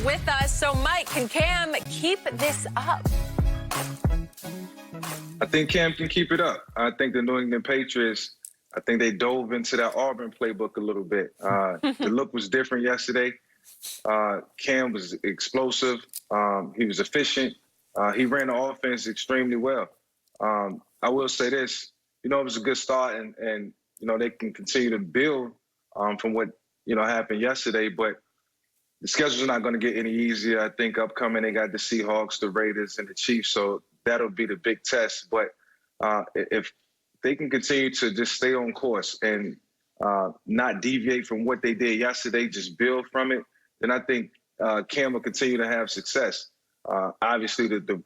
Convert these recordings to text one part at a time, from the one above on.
with us. So, Mike, can Cam keep this up? I think Cam can keep it up. I think the New England Patriots, I think they dove into that Auburn playbook a little bit. The look was different yesterday. Cam was explosive. He was efficient. He ran the offense extremely well. I will say this, it was a good start, and they can continue to build from what, happened yesterday, but the schedule's not going to get any easier. I think upcoming, they got the Seahawks, the Raiders, and the Chiefs, so that'll be the big test. But if they can continue to just stay on course and not deviate from what they did yesterday, just build from it, then I think Cam will continue to have success. Obviously, the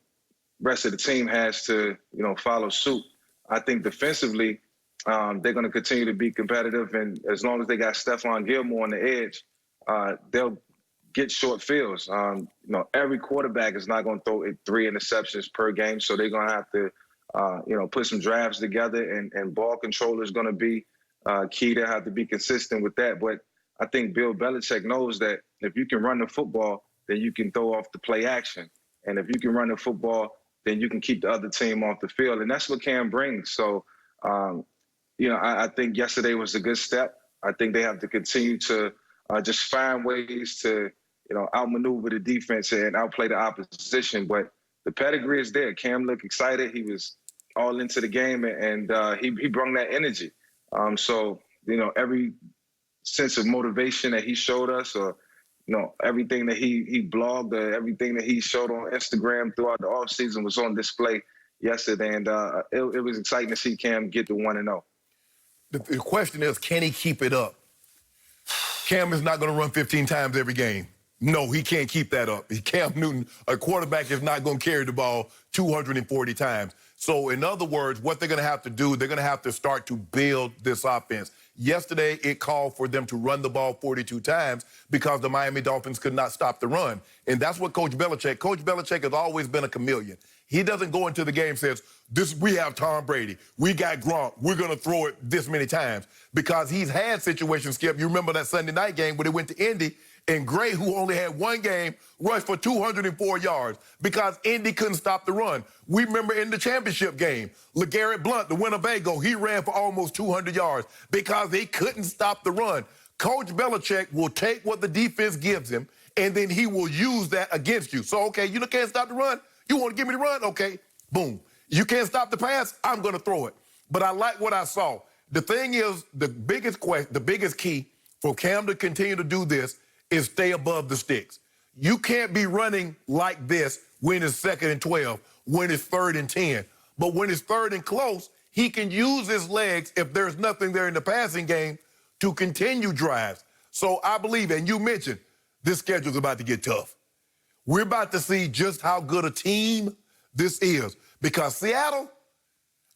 rest of the team has to, follow suit. I think defensively, they're going to continue to be competitive, and as long as they got Stephon Gilmore on the edge, they'll get short fields. Every quarterback is not going to throw 3 interceptions per game, so they're going to have to, put some drives together, and ball control is going to be key. They have to be consistent with that. But I think Bill Belichick knows that if you can run the football, then you can throw off the play action. And if you can run the football, then you can keep the other team off the field. And that's what Cam brings. So, I think yesterday was a good step. I think they have to continue to just find ways to, outmaneuver the defense and outplay the opposition. But the pedigree is there. Cam looked excited. He was all into the game, and he brought that energy. So, every sense of motivation that he showed us, or everything that he blogged, or everything that he showed on Instagram throughout the offseason was on display yesterday, and it was exciting to see Cam get to 1-0. The question is, can he keep it up? Cam is not going to run 15 times every game. No, he can't keep that up. Cam Newton, a quarterback, is not going to carry the ball 240 times. So, in other words, what they're going to have to do, they're going to have to start to build this offense. Yesterday, it called for them to run the ball 42 times because the Miami Dolphins could not stop the run. And that's what Coach Belichick has always been a chameleon. He doesn't go into the game and says, we have Tom Brady, we got Gronk, we're going to throw it this many times. Because he's had situations, Skip. You remember that Sunday night game when they went to Indy, and Gray, who only had one game, rushed for 204 yards because Indy couldn't stop the run. We remember in the championship game, LeGarrette Blount, the Winnebago, he ran for almost 200 yards because they couldn't stop the run. Coach Belichick will take what the defense gives him, and then he will use that against you. So, okay, you can't stop the run? You want to give me the run? Okay, boom. You can't stop the pass? I'm going to throw it. But I like what I saw. The thing is, the biggest key for Cam to continue to do this is stay above the sticks. You can't be running like this when it's 2nd and 12, when it's 3rd and 10. But when it's 3rd and close, he can use his legs, if there's nothing there in the passing game, to continue drives. So I believe, and you mentioned, this schedule's about to get tough. We're about to see just how good a team this is. Because Seattle,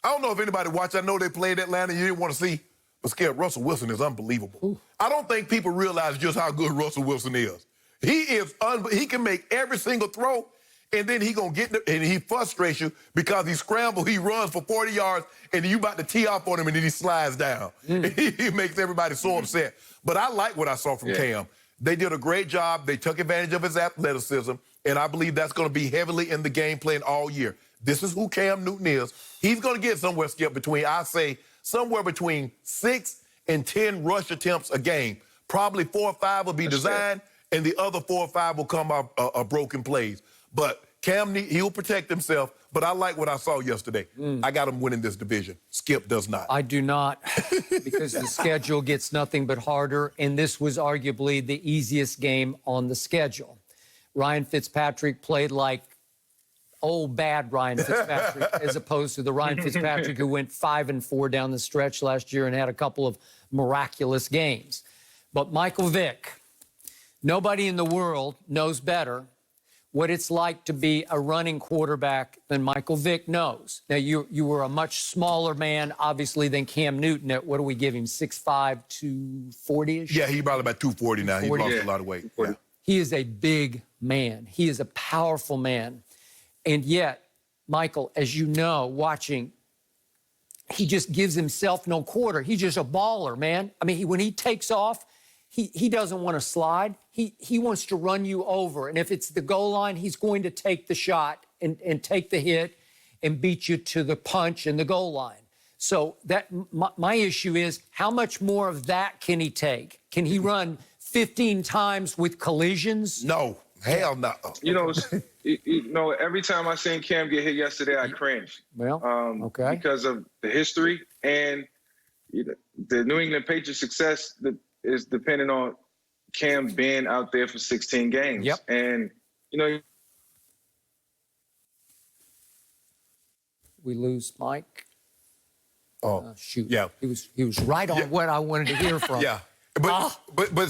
I don't know if anybody watched. I know they played Atlanta. You didn't want to see. But Skip, Russell Wilson is unbelievable. Ooh. I don't think people realize just how good Russell Wilson is. He can make every single throw, and then he frustrates you because he scrambles, he runs for 40 yards, and then you about to tee off on him, and then he slides down. He makes everybody so upset. But I like what I saw from Cam. They did a great job. They took advantage of his athleticism, and I believe that's going to be heavily in the game plan all year. This is who Cam Newton is. He's going to get somewhere, Skip, somewhere between 6 and 10 rush attempts a game. Probably 4 or 5 will be designed, and the other 4 or 5 will come out broken plays. But Cam, he'll protect himself, but I like what I saw yesterday. I got him winning this division. Skip does not. I do not, because the schedule gets nothing but harder, and this was arguably the easiest game on the schedule. Ryan Fitzpatrick played like old bad Ryan Fitzpatrick as opposed to the Ryan Fitzpatrick who went 5-4 down the stretch last year and had a couple of miraculous games. But Michael Vick, nobody in the world knows better what it's like to be a running quarterback than Michael Vick knows. Now, you were a much smaller man, obviously, than Cam Newton at, what do we give him, 6'5", 240-ish? Yeah, he's probably about 240 now. He lost a lot of weight. Yeah. He is a big man. He is a powerful man. And yet, Michael, as you know, watching, he just gives himself no quarter. He's just a baller, man. I mean, when he takes off, he doesn't want to slide. He wants to run you over. And if it's the goal line, he's going to take the shot and take the hit and beat you to the punch and the goal line. So that my issue is, how much more of that can he take? Can he run 15 times with collisions? No, hell no. You know, every time I seen Cam get hit yesterday, I cringed. Well, okay. Because of the history and the New England Patriots' success is dependent on Cam being out there for 16 games. Yep. And, you know, we lose Mike. Oh, Shoot. yeah. He was right on what I wanted to hear from. Yeah. But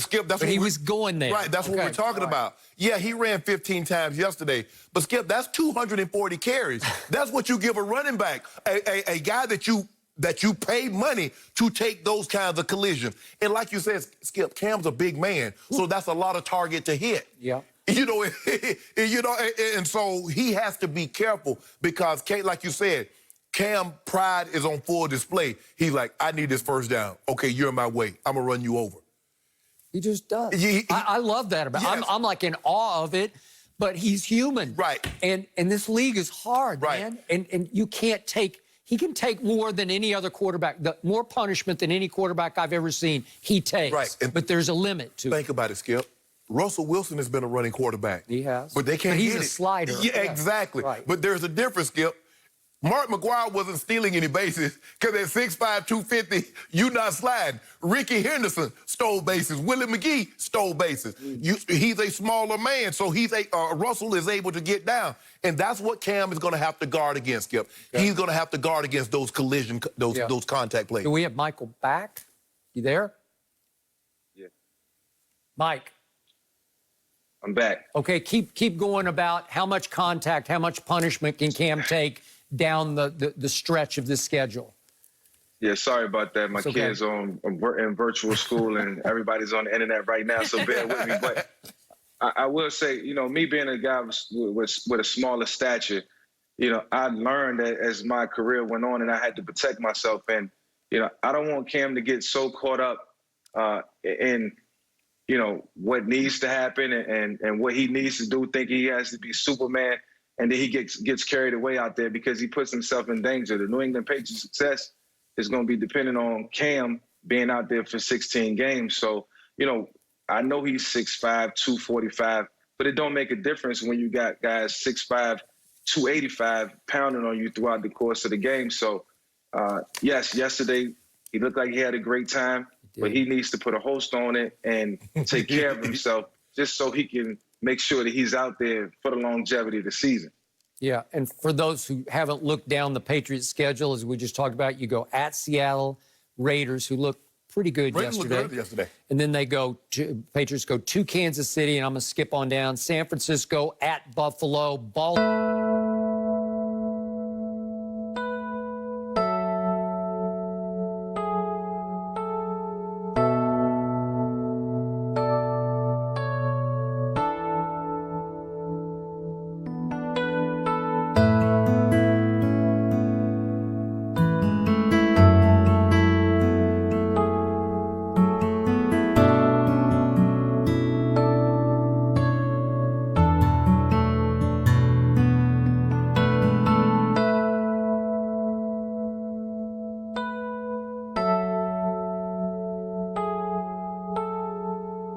Skip, that's But what he was going there. Right, that's what we're talking about. Yeah, he ran 15 times yesterday. But Skip, that's 240 carries. That's what you give a running back, a guy that you pay money to take those kinds of collisions. And like you said, Skip, Cam's a big man, so that's a lot of target to hit. Yeah. You know, and so he has to be careful because, like you said, Cam pride is on full display. He's like, I need this first down. Okay, you're in my way. I'm going to run you over. He just does. I love that about yes. I'm like in awe of it, but he's human. Right. And this league is hard, right. man. And you can't take, he can take more than any other quarterback, more punishment than any quarterback I've ever seen, he takes. Right. But there's a limit to it. Think about it, Skip. Russell Wilson has been a running quarterback. He has. But they can't But he's get a it. slider. Yeah, exactly. Right. But there's a difference, Skip. Mark McGuire wasn't stealing any bases because at 6'5", 250, you not sliding. Ricky Henderson stole bases. Willie McGee stole bases. He's a smaller man, so Russell is able to get down. And that's what Cam is going to have to guard against, Skip. Okay. He's going to have to guard against those those contact plays. Do we have Michael back? You there? Yeah. Mike. I'm back. Okay, keep going about how much contact, how much punishment can Cam take down the stretch of this schedule. Yeah, sorry about that. My okay. kids are in virtual school and everybody's on the internet right now, so bear with me. But I will say, you know, me being a guy with a smaller stature, you know, I learned that as my career went on and I had to protect myself. And, you know, I don't want Cam to get so caught up in, you know, what needs to happen and what he needs to do, thinking he has to be Superman. And then he gets carried away out there because he puts himself in danger. The New England Patriots' success is going to be dependent on Cam being out there for 16 games. So, you know, I know he's 6'5", 245, but it don't make a difference when you got guys 6'5", 285 pounding on you throughout the course of the game. So, yes, yesterday he looked like he had a great time, but he needs to put a host on it and take care of himself just so he can make sure that he's out there for the longevity of the season. Yeah, and for those who haven't looked down the Patriots schedule, as we just talked about, you go at Seattle, Raiders, who looked pretty good yesterday. And then Patriots go to Kansas City, and I'm going to skip on down. San Francisco, at Buffalo, Baltimore.